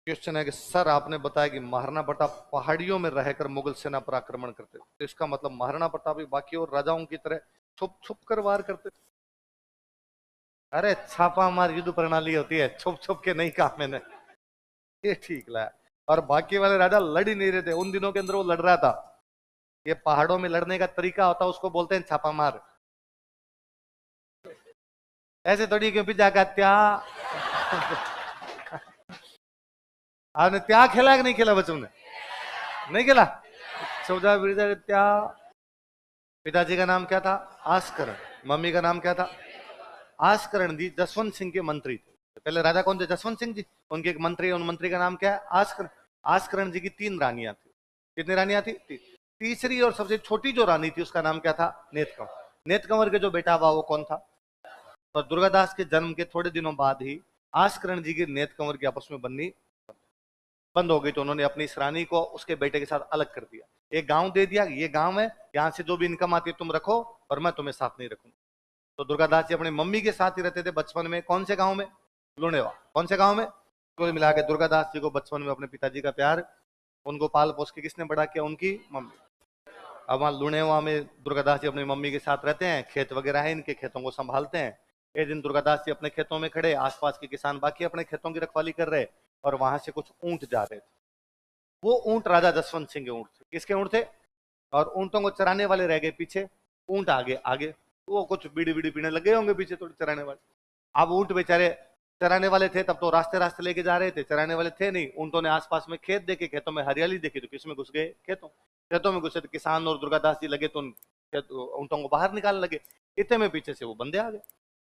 Question है कि sir आपने बताया कि महाराणा प्रताप पहाड़ियों में रहकर मुगल सेना पर आक्रमण करते थे, तो इसका मतलब महाराणा प्रताप भी बाकी और राजाओं की तरह छुप छुप कर वार करते थे? अरे छापा मार युद्ध प्रणाली होती है, छुप छुप के नहीं कहा मैंने। ये ठीक लाया। और बाकी वाले राजा लड़ ही नहीं रहे थे उन दिनों के अंदर, वो लड़ रहा था। ये पहाड़ों में लड़ने का तरीका होता है, उसको बोलते हैं छापा मार। ऐसे थोड़ी क्यों पिज्जा का त्या आपने त्या खेला कि नहीं खेला बच्चों ने? नहीं खेला। 14 त्या। पिताजी का नाम क्या था? आस्करण। मम्मी का नाम क्या था? आस्करण जी जसवंत सिंह के मंत्री थे। पहले राजा कौन थे? जसवंत सिंह जी। उनके एक मंत्री, उन मंत्री का नाम क्या है? आस्करण। आस्करण जी की 3 रानियां थी। कितनी रानियां थी? तीसरी और सबसे छोटी जो रानी थी उसका नाम क्या था? नेतकंवर। नेतकंवर के जो बेटा हुआ वो कौन था? तो दुर्गादास के जन्म के थोड़े दिनों बाद ही आस्करण जी की नेतकंवर की आपस में बननी बंद हो गई, तो उन्होंने अपनी इस रानी को उसके बेटे के साथ अलग कर दिया। एक गांव दे दिया, ये गांव है, यहाँ से जो भी इनकम आती है तुम रखो और मैं तुम्हें साथ नहीं रखूंगा। तो दुर्गादास जी अपनी मम्मी के साथ ही रहते थे बचपन में। कौन से गांव में? लुणेवा। कौन से गांव में? कुल मिला के दुर्गादास जी को बचपन में अपने पिताजी का प्यार, उनको पाल पोस के किसने बड़ा किया? उनकी मम्मी। अब वहां लुणेवा में दुर्गादास जी अपनी मम्मी के साथ रहते हैं, खेत वगैरह है, इनके खेतों को संभालते हैं। एक दिन दुर्गादास जी अपने खेतों में खड़े, आसपास के किसान बाकी अपने खेतों की रखवाली कर रहे, और वहां से कुछ ऊंट जा रहे थे। वो ऊंट राजा जसवंत सिंह के ऊंट थे। किसके ऊंट थे? और ऊंटों को चराने वाले रह गए पीछे, ऊंट आगे आगे। वो कुछ बीड़ी बीड़ी पीने लगे होंगे पीछे थोड़े चराने वाले। अब ऊंट बेचारे चराने वाले थे तब तो रास्ते रास्ते लेके जा रहे थे, चराने वाले थे नहीं। ऊंटों ने आसपास में खेत देखे, खेतों में हरियाली देखी, तो किसमें घुस गए? खेतों। खेतों में घुसे तो किसान और दुर्गादास जी लगे तो ऊंटों को बाहर निकालने लगे। इतने में पीछे से वो बंदे आ गए।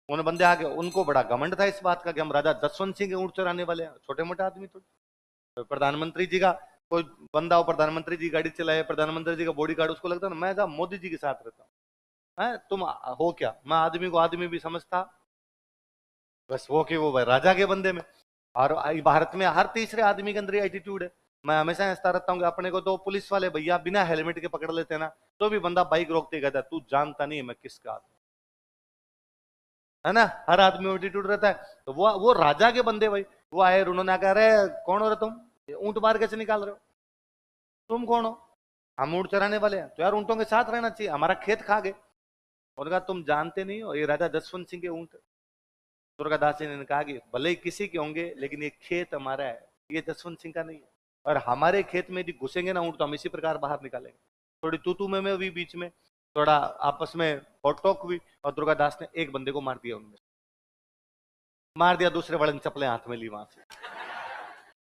उन्हें बंदे आ गए, उनको बड़ा घमंड था इस बात का कि हम राजा जसवंत सिंह के ऊंट चराने वाले हैं, छोटे मोटे आदमी। तो प्रधानमंत्री जी का कोई बंदा हो, प्रधानमंत्री जी गाड़ी चलाए, प्रधानमंत्री जी का बॉडी गार्ड, उसको लगता है ना मैं जब मोदी जी के साथ रहता हूँ। तुम हो क्या? मैं आदमी को आदमी भी समझता, बस वो कि वो भाई राजा के बंदे में। और भारत में हर तीसरे आदमी के अंदर एटीट्यूड है। मैं हमेशा हंसता रहता हूँ कि अपने को तो पुलिस वाले भैया बिना हेलमेट के पकड़ लेते हैं ना, तो भी बंदा बाइक रोकते कहता है तू जानता नहीं है मैं किसका आदमी, है ना। हर आदमी में एटीट्यूड रहता है। तो वो राजा के बंदे भाई। वो आए, उन्होंने कहा अरे कौन हो रहे तुम? ऊंट बाहर कैसे निकाल रहे हो? तुम कौन हो? हम ऊंट चराने वाले हैं। तो यार ऊंटों के साथ रहना चाहिए, हमारा खेत खा गए। उन्होंने कहा तुम जानते नहीं हो ये राजा जसवंत सिंह के ऊंट। दुर्गादास जी ने कहा कि भले ही किसी के होंगे लेकिन ये खेत हमारा है, ये जसवंत सिंह का नहीं है। और हमारे खेत में यदि घुसेंगे ना ऊंट तो हम इसी प्रकार बाहर निकालेंगे। थोड़ी तू तू में हुई बीच में, थोड़ा आपस में टोक हुई, और दुर्गादास ने एक बंदे को मार दिया। उनमें मार दिया, दूसरे वाले ने चप्पलें हाथ में ली वहां से।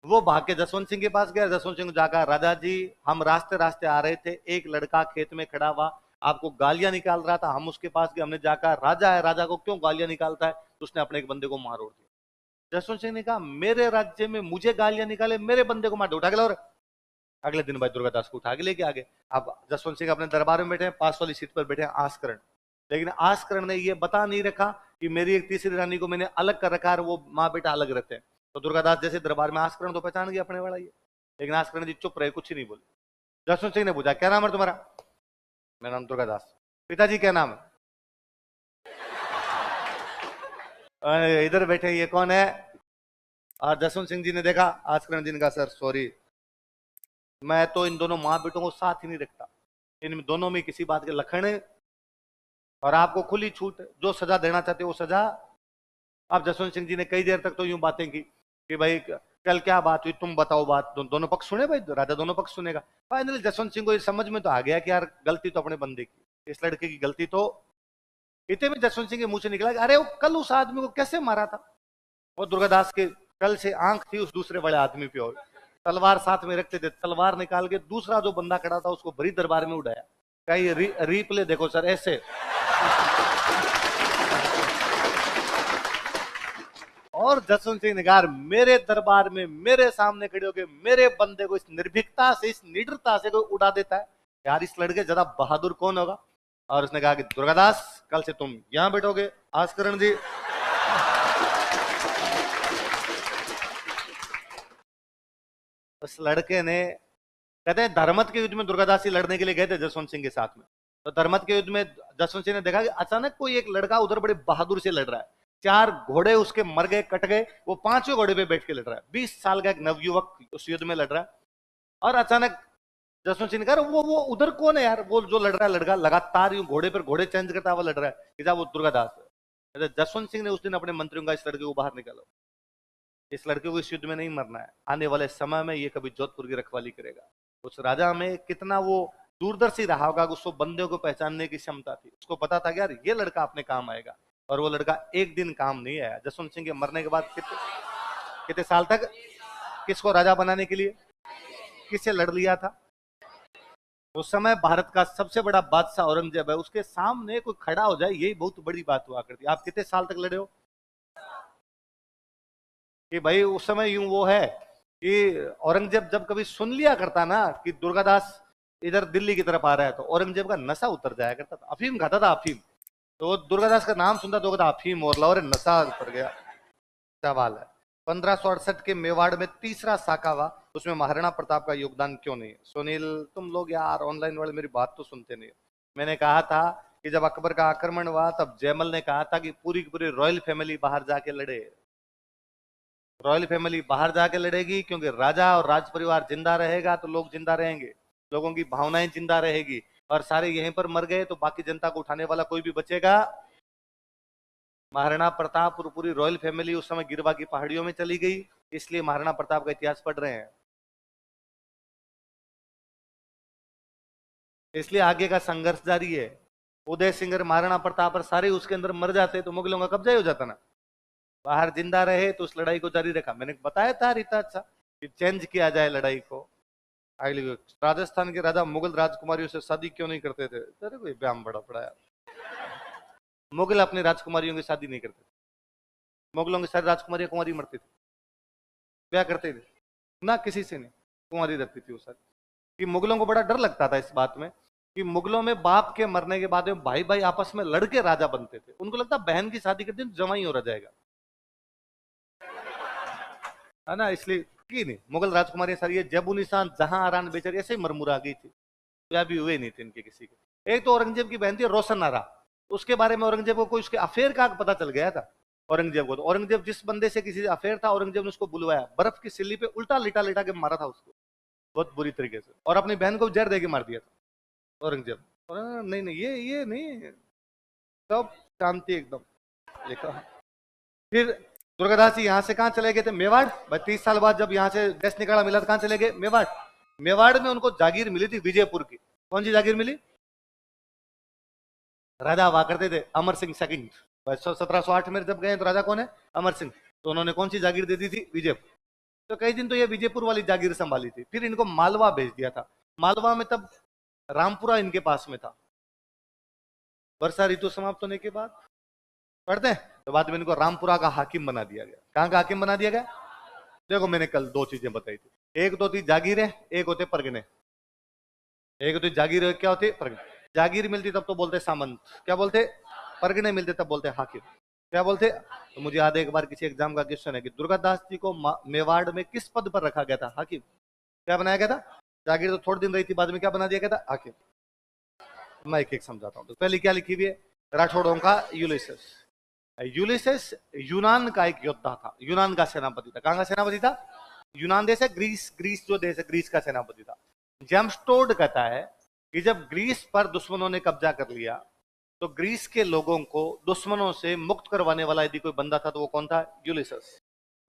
वो भाग के जसवंत सिंह के पास गया। जसवंत सिंह जाकर राजा जी हम रास्ते रास्ते आ रहे थे, एक लड़का खेत में खड़ा हुआ आपको गालियां निकाल रहा था, हम उसके पास गए, हमने जाकर राजा है, राजा को क्यों गालियां निकालता है? तो उसने अपने एक बंदे को मार उड़ दिया। जसवंत सिंह ने कहा मेरे राज्य में मुझे गालियां निकाले, मेरे बंदे को मार दो, उठा के लो। और अगले दिन भाई दुर्गादास को उठा के लेके आ गए। अब जसवंत सिंह अपने दरबार में बैठे हैं, पास वाली सीट पर बैठे हैं आस्करण। लेकिन आस्करण ने यह बता नहीं रखा कि मेरी एक तीसरी रानी को मैंने अलग कर रखा है, वो माँ बेटा अलग रहते हैं। तो दुर्गादास जैसे दरबार में, आस्करण तो पहचान गया अपने वाला ये, लेकिन आस्करण जी चुप रहे, कुछ ही नहीं बोले। जसवंत सिंह ने पूछा क्या नाम है तुम्हारा? मेरा नाम दुर्गादास। पिताजी क्या नाम है? इधर बैठे ये कौन है? और जसवंत सिंह जी ने देखा, आस्करण जी ने कहा सर सॉरी, मैं तो इन दोनों माँ बेटों को साथ ही नहीं रखता, इन दोनों में किसी बात के लखन है, और आपको खुली छूट है, जो सजा देना चाहते हो वो सजा। अब जसवंत सिंह जी ने कई देर तक तो यूं बातें की कि भाई कल क्या बात हुई, तुम बताओ बात। दोनों पक्ष सुने भाई, राजा दोनों पक्ष सुनेगा। फाइनली जसवंत सिंह को ये समझ में तो आ गया कि यार गलती तो अपने बंदे की, इस लड़के की गलती तो। इतने में जसवंत सिंह के मुंह से निकला कि अरे वो कल उस आदमी को कैसे मारा था? वो दुर्गादास के कल से आंख थी उस दूसरे बड़े आदमी पे, और तलवार साथ में रखते थे। तलवार निकाल के दूसरा जो बंदा खड़ा था उसको भरी दरबार में उड़ाया। कहीं रिप्ले देखो सर ऐसे। और जसवंत सिंह ने कहा मेरे दरबार में मेरे सामने खड़े होकर मेरे बंदे को इस निर्भीकता से, इस निडरता से कोई उड़ा देता है, यार इस लड़के ज्यादा बहादुर कौन होगा? और उसने कहा कि दुर्गादास कल से तुम यहां बैठोगे। आस्करण जी उस लड़के ने, कहते हैं धर्मत के युद्ध में दुर्गादास जी लड़ने के लिए गए थे जसवंत सिंह के साथ में। तो धर्मत के युद्ध में जसवंत सिंह ने देखा कि अचानक कोई एक लड़का उधर बड़े बहादुर से लड़ रहा है। 4 घोड़े उसके मर गए, कट गए, वो 5वें घोड़े पे बैठ के लड़ रहा है। 20 साल का एक नवयुवक उस युद्ध में लड़ रहा है, और अचानक जसवंत सिंह ने कहा, वो उधर कौन है यार, वो जो लड़ रहा है लड़का लगातार यूं घोड़े पर घोड़े चेंज करता हुआ लड़ रहा है, कि वो दुर्गादास है। जसवंत सिंह ने उस दिन अपने मंत्रियों का, इस लड़के को बाहर निकालो, इस लड़के को इस युद्ध में नहीं मरना है, आने वाले समय में ये कभी जोधपुर की रखवाली करेगा। उस राजा में कितना वो दूरदर्शी रहा होगा, उसको बंदे को पहचानने की क्षमता थी, उसको पता था कि यार ये लड़का अपने काम आएगा, और वो लड़का एक दिन काम नहीं आया। जसवंत सिंह के मरने के बाद कितने साल तक किसको राजा बनाने के लिए किससे लड़ लिया था? उस समय भारत का सबसे बड़ा बादशाह औरंगजेब है, उसके सामने कोई खड़ा हो जाए यही बहुत बड़ी बात हुआ करती। आप कितने साल तक लड़े हो? कि भाई उस समय यूं वो है कि औरंगजेब जब कभी सुन लिया करता ना कि दुर्गादास इधर दिल्ली की तरफ आ रहा है, तो औरंगजेब का नशा उतर जाया करता था, अफीम खाता था अफीम, तो दुर्गादास का नाम सुनता तो कहता अफीम और लाहौर नशा उतर गया। सवाल है 1568 के मेवाड़ में तीसरा साका हुआ, उसमें महाराणा प्रताप का योगदान क्यों नहीं? सुनील तुम लोग यार ऑनलाइन वाले मेरी बात तो सुनते नहीं। मैंने कहा था कि जब अकबर का आक्रमण हुआ तब जयमल ने कहा था कि पूरी की पूरी रॉयल फैमिली बाहर जाके लड़े। रॉयल फैमिली बाहर जाके लड़ेगी क्योंकि राजा और राज परिवार जिंदा रहेगा तो लोग जिंदा रहेंगे, लोगों की भावनाएं जिंदा रहेगी, और सारे यहीं पर मर गए तो बाकी जनता को उठाने वाला कोई भी बचेगा? महाराणा प्रताप और पूरी रॉयल फैमिली उस समय गिरवा की पहाड़ियों में चली गई, इसलिए महाराणा प्रताप का इतिहास पढ़ रहे हैं, इसलिए आगे का संघर्ष जारी है। उदय सिंह और महाराणा प्रताप और सारे उसके अंदर मर जाते तो मुगलों का कब्जा ही हो जाता ना। बाहर जिंदा रहे तो उस लड़ाई को जारी रखा। मैंने बताया था रीता अच्छा कि चेंज किया जाए लड़ाई को। राजस्थान के राजा मुगल राजकुमारियों से शादी क्यों नहीं करते थे? अरे कोई व्यायाम बड़ा पड़ा यार, मुगल अपनी राजकुमारियों की शादी नहीं करते, मुगलों की सारी राजकुमारियां कुंवारी मरती थी, क्या करते थे ना, किसी से नहीं, कुंवारी रहती थी वो सारी। कि मुगलों को बड़ा डर लगता था इस बात में कि मुगलों में बाप के मरने के बाद में भाई भाई आपस में लड़के राजा बनते थे, उनको लगता बहन की शादी करते तो जवाई हो रह जाएगा, है ना, इसलिए की नहीं। मुगल राजकुमारी सारी ये जबू निशान जहां आरान बेचारी ऐसे ही मरमुरा गई थी, या भी हुए नहीं थे इनके किसी के। एक तो औरंगजेब की बहन थी रोशन आरा, उसके बारे में औरंगजेब को कोई उसके अफेयर का पता चल गया था औरंगजेब को, तो औरंगजेब जिस बंदे से किसी अफेयर था औरंगजेब ने उसको बुलवाया, बर्फ की सिल्ली पे उल्टा लिटा लिटा के मारा था उसको बहुत बुरी तरीके से, और अपनी बहन को जहर दे के मार दिया था औरंगजेब। और नहीं नहीं ये नहीं, सब शांति एकदम लिखा। फिर दुर्गादास जी यहाँ से कहाँ चले गए थे? मेवाड़। 32 साल बाद जब यहाँ से देश निकाला मिला तो कहाँ चले गए? मेवाड़। मेवाड़ में उनको जागीर मिली थी विजयपुर की। कौन सी जागीर मिली? राजा हुआ करते थे अमर सिंह सेकंड। 1708 में जब गए तो राजा कौन है? अमर सिंह। तो उन्होंने कौन सी जागीर दे दी थी? विजयपुर। तो कई दिन तो ये विजयपुर वाली जागीर संभाली थी, फिर इनको मालवा भेज दिया था। मालवा में तब रामपुरा इनके पास में था। वर्षा ऋतु समाप्त होने के बाद पढ़ते हैं तो बाद में इनको रामपुरा का हाकिम बना दिया गया। कहाँ का हाकिम बना दिया गया? देखो मैंने कल 2 चीजें बताई थी, एक तो थी जागीरें, एक होते परगने। एक होती जागीर, क्या होती? परगने। जागीर मिलती तब तो बोलते सामंत, क्या बोलते? परगने मिलते तब बोलते हाकिम, क्या बोलते? तो मुझे याद है एक बार किसी एग्जाम का क्वेश्चन है कि दुर्गादास जी को मेवाड़ में किस पद पर रखा गया था? हाकिम। क्या बनाया गया था? जागीर तो थोड़े दिन रही थी, बाद में क्या बना दिया गया था? हाकिम। मैं एक एक समझाता हूँ। तो पहले क्या लिखी हुई है? राठौड़ों का यूलिसेस। यूलिसेस यूनान का एक योद्धा था, यूनान का सेनापति था। कहां का सेनापति था? यूनान देश है, ग्रीस, ग्रीस जो देश है ग्रीस का सेनापति था। जेम्स टोड कहता है कि जब ग्रीस पर दुश्मनों ने कब्जा कर लिया तो ग्रीस के लोगों को दुश्मनों से मुक्त करवाने वाला यदि कोई बंदा था तो वो कौन था? यूलिसेस।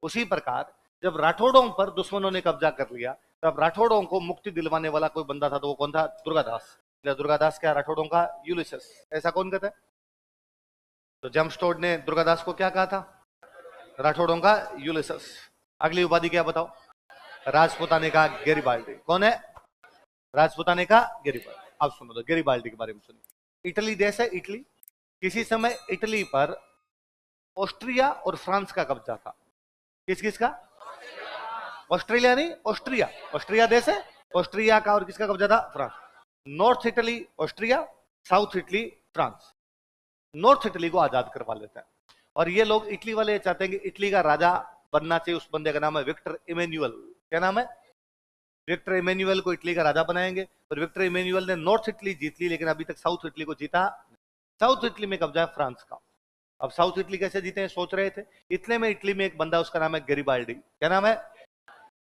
उसी प्रकार जब राठौड़ों पर दुश्मनों ने कब्जा कर लिया तब राठौड़ों को मुक्ति दिलवाने वाला कोई बंदा था तो वो कौन था? दुर्गादास। दुर्गादास क्या? राठौड़ों का यूलिसेस। ऐसा कौन कहता है? तो जेम्स टोड ने दुर्गादास को क्या कहा था? राठौड़ों का यूलिसेस। अगली उपाधि क्या बताओ? राजपुताने का गेरिबाल्डी। कौन है? राजपुताने का गेरिबाल्डी। अब सुनो तो गेरिबाल्डी के बारे में सुनिए। इटली देश है, इटली। किसी समय इटली पर ऑस्ट्रिया और फ्रांस का कब्जा था। किस किस का? ऑस्ट्रेलिया नहीं, ऑस्ट्रिया। ऑस्ट्रिया देश है, ऑस्ट्रिया का और किसका कब्जा था? France. North Italy Austria, south Italy France. North Italy को आजाद करवा लेता है, और ये लोग इटली वाले चाहते हैं कि इटली का राजा बनना चाहिए। उस बंदे का नाम है विक्टर इमेन्युअल। क्या नाम है? विक्टर इमेन्युअल को इटली का राजा बनाएंगे। और विक्टर इमेन्युअल ने नॉर्थ इटली जीत ली, लेकिन अभी तक साउथ इटली को जीता। साउथ इटली में कब्जा है फ्रांस का। अब साउथ इटली कैसे जीते हैं सोच रहे थे। इतने में इटली में एक बंदा, उसका नाम है गैरिबाल्डी। क्या नाम है?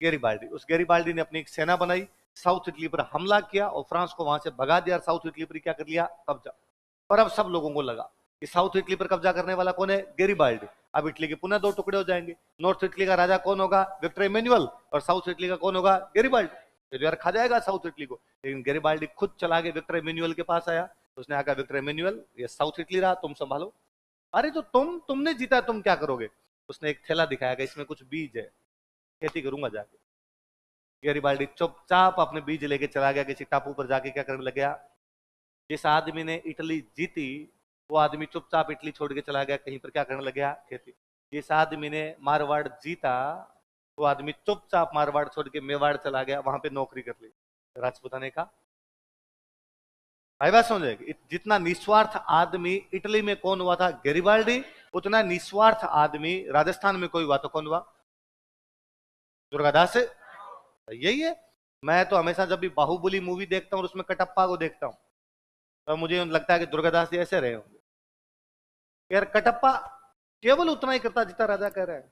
गैरिबाल्डी। उस गैरिबाल्डी ने अपनी एक सेना बनाई, साउथ इटली पर हमला किया और फ्रांस को वहां से भगा दिया। साउथ इटली पर क्या कर लिया? कब्जा। और अब सब लोगों को लगा कि साउथ इटली पर कब्जा करने वाला कौन है? गैरिबाल्डी। अब इटली के पुनः दो टुकड़े हो जाएंगे। नॉर्थ इटली का राजा कौन होगा? Victor Emmanuel. और साउथ इटली का कौन होगा? गैरिबाल्डी। तो यार खा जाएगा साउथ इटली को। लेकिन गैरिबाल्डी खुद चला के विक्टर इमैनुअल के पास आया। उसने आकर, विक्टर इमैनुअल, ये साउथ इटली रहा, तुम संभालो। अरे तो तुमने जीता, तुम क्या करोगे? उसने एक थैला दिखाया कि इसमें कुछ बीज है, खेती करूंगा जाके। गैरिबाल्डी चुपचाप अपने बीज लेके चला गया किसी टापू पर, जाके क्या करने लग गया? जिस आदमी ने इटली जीती वो आदमी चुपचाप इटली छोड़ के चला गया कहीं पर, क्या करने लग गया? खेती। जिस आदमी ने मारवाड़ जीता वो आदमी चुपचाप मारवाड़ छोड़ के मेवाड़ चला गया, वहां पे नौकरी कर ली राजपुताने का। भाई बात समझे? जितना निस्वार्थ आदमी इटली में कौन हुआ था? गैरिबाल्डी। उतना निस्वार्थ आदमी राजस्थान में कोई हुआ तो कौन हुआ? दुर्गादास। यही है। मैं तो हमेशा जब भी बाहुबली मूवी देखता हूँ उसमें कटप्पा को देखता हूँ तो मुझे लगता है कि दुर्गादास जी ऐसे रहे होंगे। यार कटप्पा केवल उतना ही करता जितना राजा कह रहा है,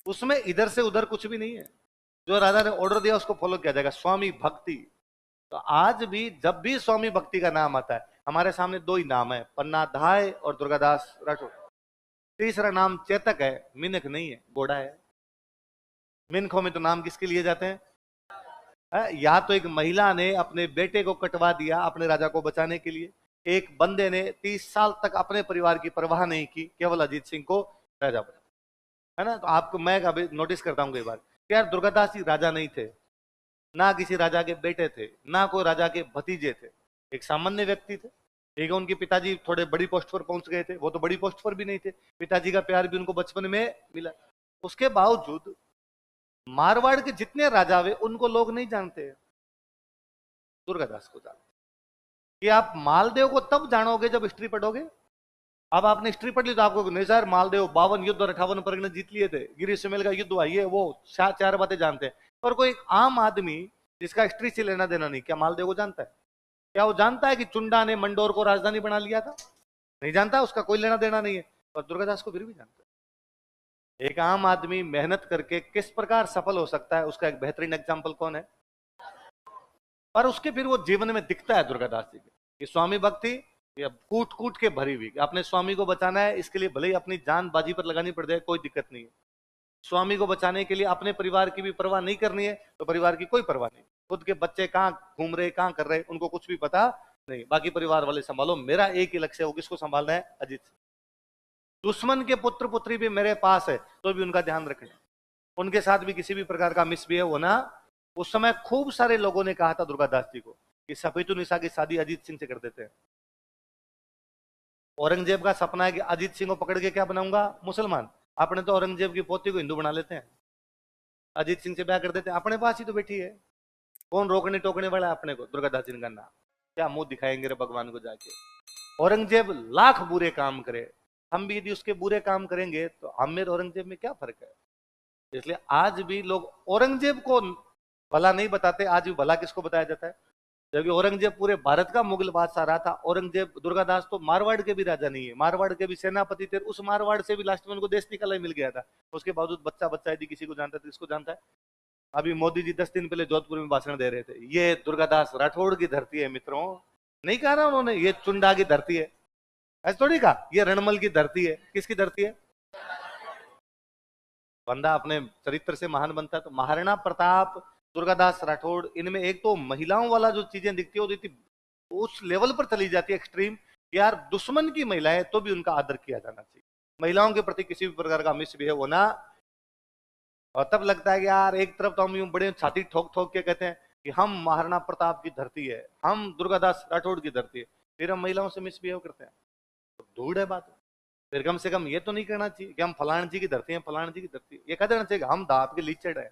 उसमें इधर से उधर कुछ भी नहीं है। जो राजा ने ऑर्डर दिया उसको फॉलो किया जाएगा। स्वामी भक्ति। तो आज भी जब भी स्वामी भक्ति का नाम आता है, हमारे सामने दो ही नाम है, पन्ना धाय और दुर्गादास राठौर। तीसरा नाम चेतक है, मिनख नहीं है, घोड़ा है। मिनखों में तो नाम किसके लिए जाते हैं? या तो एक महिला ने अपने बेटे को कटवा दिया अपने राजा को बचाने के लिए, एक बंदे ने 30 साल तक अपने परिवार की परवाह नहीं की, केवल अजीत सिंह को राजा बना, है ना। तो आपको मैं अभी नोटिस करता हूँ कई बार कि यार दुर्गादास जी राजा नहीं थे, ना किसी राजा के बेटे थे, ना कोई राजा के भतीजे थे, एक सामान्य व्यक्ति थे। ठीक है, उनके पिताजी थोड़े बड़ी पोस्ट पर पहुंच गए थे, वो तो बड़ी पोस्ट पर भी नहीं थे, पिताजी का प्यार भी उनको बचपन में मिला। उसके बावजूद मारवाड़ के जितने राजा हुए उनको लोग नहीं जानते, दुर्गादास को जानते। कि आप मालदेव को तब जानोगे जब हिस्ट्री पढ़ोगे। अब आपने हिस्ट्री पढ़ ली तो आपको नहीं सर मालदेव 52 युद्ध और 58 परगने जीत लिए थे, गिरी सुमेल का युद्ध हुआ, ये वो चार बातें जानते हैं। पर कोई आम आदमी जिसका हिस्ट्री से लेना देना नहीं, क्या मालदेव को जानता है? क्या वो जानता है कि चुंडा ने मंडोर को राजधानी बना लिया था? नहीं जानता, उसका कोई लेना देना नहीं है। और दुर्गादास को फिर भी जानता है। एक आम आदमी मेहनत करके किस प्रकार सफल हो सकता है, उसका एक बेहतरीन एग्जाम्पल कौन है? पर उसके फिर वो जीवन में दिखता है दुर्गादास जी के कि स्वामी भक्ति या कूट कूट के भरी हुई, अपने स्वामी को बचाना है, इसके लिए भले ही अपनी जान बाजी पर लगानी पड़ जाए, कोई दिक्कत नहीं है। स्वामी को बचाने के लिए अपने परिवार की भी परवाह नहीं करनी है तो परिवार की कोई परवाह नहीं, खुद के बच्चे कहाँ घूम रहे कहाँ कर रहे उनको कुछ भी पता नहीं, बाकी परिवार वाले संभालो, मेरा एक ही लक्ष्य है, वो किसको संभालना है? अजीत सिंह। दुश्मन के पुत्र पुत्री भी मेरे पास है तो भी उनका ध्यान रखना, उनके साथ भी किसी भी प्रकार का मिसबिहेव होना। उस समय खूब सारे लोगों ने कहा था दुर्गादास जी को कि सफेदुन्निसा की शादी अजीत सिंह से कर देते हैं। औरंगजेब का सपना है कि अजीत सिंह को पकड़ के क्या बनाऊंगा? मुसलमान। अपने तो औरंगजेब की पोती को हिंदू बना लेते हैं, अजीत सिंह से ब्याह कर देते हैं, अपने पास ही तो बैठी है, कौन रोकने टोकने वाला है अपने को? दुर्गादास जी का नाम, क्या मुंह दिखाएंगे रे भगवान को जाके? औरंगजेब लाख बुरे काम करे, हम भी यदि उसके बुरे काम करेंगे तो हम में औरंगजेब में क्या फर्क है? इसलिए आज भी लोग औरंगजेब को भला नहीं बताते, आज भी भला किसको बताया जाता है? जबकि औरंगजेब पूरे भारत का मुगल बादशाह रहा था। औरंगजेब, दुर्गादास तो मारवाड़ के भी राजा नहीं है, मारवाड़ के भी सेनापति थे, उस मारवाड़ से भी लास्ट में उनको देश निकाला मिल गया था। उसके बावजूद बच्चा बच्चा यदि किसी को जानता है तो किसको जानता है? अभी मोदी जी 10 दिन पहले जोधपुर में भाषण दे रहे थे, ये दुर्गादास राठौड़ की धरती है मित्रों। नहीं कहा ना उन्होंने ये चुंडा की धरती है, ऐसे थोड़ी कहा ये रणमल की धरती है। किसकी धरती है? बंदा अपने चरित्र से महान बनता है। तो महाराणा प्रताप, दुर्गादास राठौड़, इनमें एक तो महिलाओं वाला जो चीजें दिखती है वो उस लेवल पर चली जाती है एक्सट्रीम, यार दुश्मन की महिला है तो भी उनका आदर किया जाना चाहिए, महिलाओं के प्रति किसी भी प्रकार का मिसबिहेव होना। और तब लगता है कि यार एक तरफ तो हम यूं बड़े छाती ठोक ठोक के कहते हैं कि हम महाराणा प्रताप की धरती है, हम दुर्गादास राठौड़ की धरती है, फिर हम महिलाओं से मिसबिहेव करते हैं, तो धूड़ है बात। फिर कम से कम ये तो नहीं कहना चाहिए कि हम फलान जी की धरती है, फलान जी की धरती है। ये कह देना चाहिए हम दाप के लीचड़ है,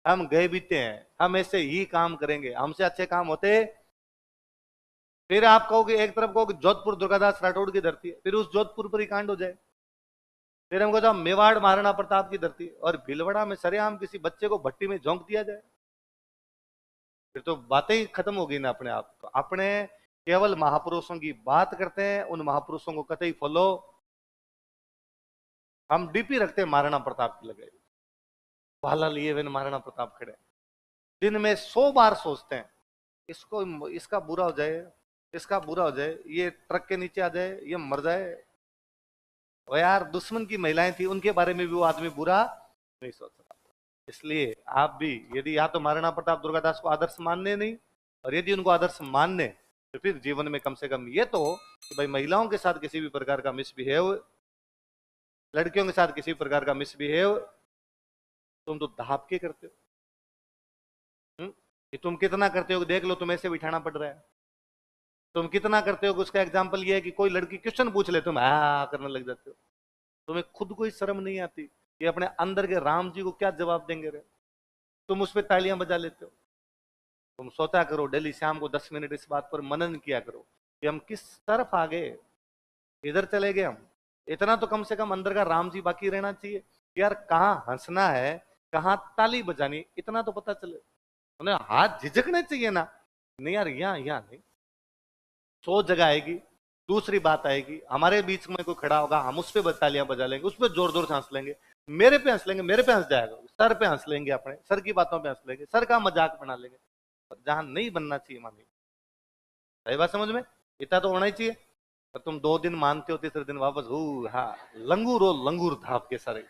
हम गए बीते हैं, हम ऐसे ही काम करेंगे, हमसे अच्छे काम होते। फिर आप कहोगे, एक तरफ कहोगे जोधपुर दुर्गादास राठौड़ की धरती है, फिर उस जोधपुर पर ही कांड हो जाए। फिर हमको तो मेवाड़ महाराणा प्रताप की धरती है, और भीलवाड़ा में सरेआम किसी बच्चे को भट्टी में झोंक दिया जाए, फिर तो बातें ही खत्म हो गई ना अपने आप। तो अपने केवल महापुरुषों की बात करते हैं, उन महापुरुषों को कतई फॉलो। हम डीपी रखते हैं महाराणा प्रताप की लगे, भाला लिए हुए महाराणा प्रताप खड़े, दिन में 100 बार सोचते हैं इसको, इसका बुरा हो जाए, इसका बुरा हो जाए, ये ट्रक के नीचे आ जाए, ये मर जाए। वो यार दुश्मन की महिलाएं थी, उनके बारे में भी वो आदमी बुरा नहीं सोच सकता। इसलिए आप भी यदि या तो महाराणा प्रताप दुर्गादास को आदर्श मानने नहीं, और यदि उनको आदर्श मानने तो फिर जीवन में कम से कम ये तो हो कि भाई महिलाओं के साथ किसी भी प्रकार का मिसबिहेव, लड़कियों के साथ किसी प्रकार का मिसबिहेव तुम तो धाप के करते हो। कि तुम कितना करते हो देख लो, तुम्हें ऐसे बिठाना पड़ रहा है। तुम कितना करते हो, उसका एग्जाम्पल ये है कि कोई लड़की क्वेश्चन पूछ ले, तुम आ करने लग जाते हो। तुम्हें खुद को ही शर्म नहीं आती कि अपने अंदर के राम जी को क्या जवाब देंगे रे। तुम उस पर तालियां बजा लेते हो। तुम सोचा करो डेली शाम को 10 मिनट इस बात पर मनन किया करो कि हम किस तरफ आ गए, इधर चले गए हम। इतना तो कम से कम अंदर का राम जी बाकी रहना चाहिए यार। कहाँ हंसना है, कहाँ ताली बजानी, इतना तो पता चले। उन्हें हाथ झिझकने चाहिए ना, नहीं यार यहाँ नहीं। 100 जगह आएगी। दूसरी बात आएगी, हमारे बीच में कोई खड़ा होगा, हम उस पर तालियां बजा लेंगे, उस पर जोर जोर से हंस लेंगे, मेरे पे हंस लेंगे, मेरे पे हंस जाएगा, सर पे हंस लेंगे, अपने सर की बातों पे हंस लेंगे, सर का मजाक बना लेंगे। जहां नहीं बनना चाहिए मानिए। सही बात समझ में, इतना तो होना ही चाहिए। और तुम 2 दिन मानते हो, तीसरे दिन वापस हाँ लंगूर हो, लंगूर धाप के सारे।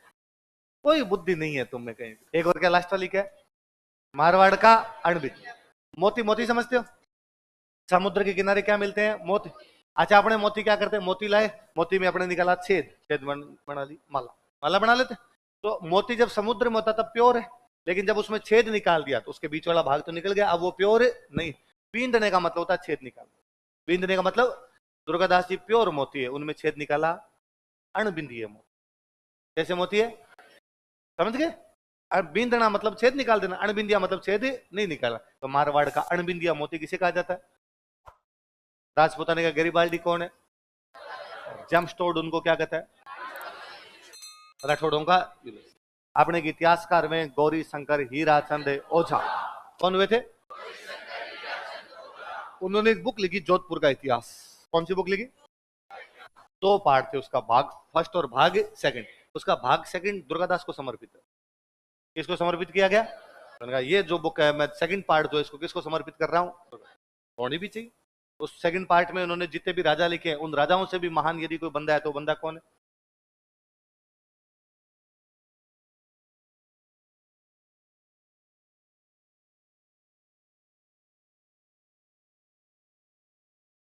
कोई बुद्धि नहीं है तुम में कहीं। एक और क्या लास्ट वाली क्या है, मारवाड़ का अणबित मोती। मोती समझते हो, समुद्र के किनारे क्या मिलते हैं, मोती। अच्छा अपने मोती क्या करते हैं, मोती लाए, मोती में अपने निकाला छेद, छेद बना ली माला, माला बना लेते। तो मोती जब समुद्र में होता तब प्योर है, लेकिन जब उसमें छेद निकाल दिया तो उसके बीच वाला भाग तो निकल गया, अब वो प्योर नहीं। बींदने का मतलब होता है छेद निकाल, बींदने का मतलब दुर्गादास जी प्योर मोती है, उनमें छेद निकाला, अणबिंदीय मोती। कैसे मोती है, समझ गए। बींदना मतलब छेद निकाल देना, अणबिंदिया मतलब छेद नहीं निकाला। तो मारवाड़ का अणबिंदिया मोती किसे कहा जाता है, राजपुताने का गरीबाल्डी कौन है, जमस्टोड उनको क्या कहता है, राठौड़ों का। अपने के इतिहासकार में गौरी शंकर हीराचंद ओझा कौन हुए थे, उन्होंने एक बुक लिखी जोधपुर का इतिहास। कौन सी बुक लिखी, 2 पार्ट थे उसका, भाग फर्स्ट और भाग सेकंड। उसका भाग सेकंड दुर्गादास को समर्पित है। किसको समर्पित किया गया, मैंने कहा ये जो बुक है मैं सेकंड पार्ट जो इसको किसको समर्पित कर रहा हूँ, होनी भी चाहिए। उस सेकंड पार्ट में उन्होंने जितने भी राजा लिखे हैं, उन राजाओं से भी महान यदि कोई बंदा है तो बंदा कौन है,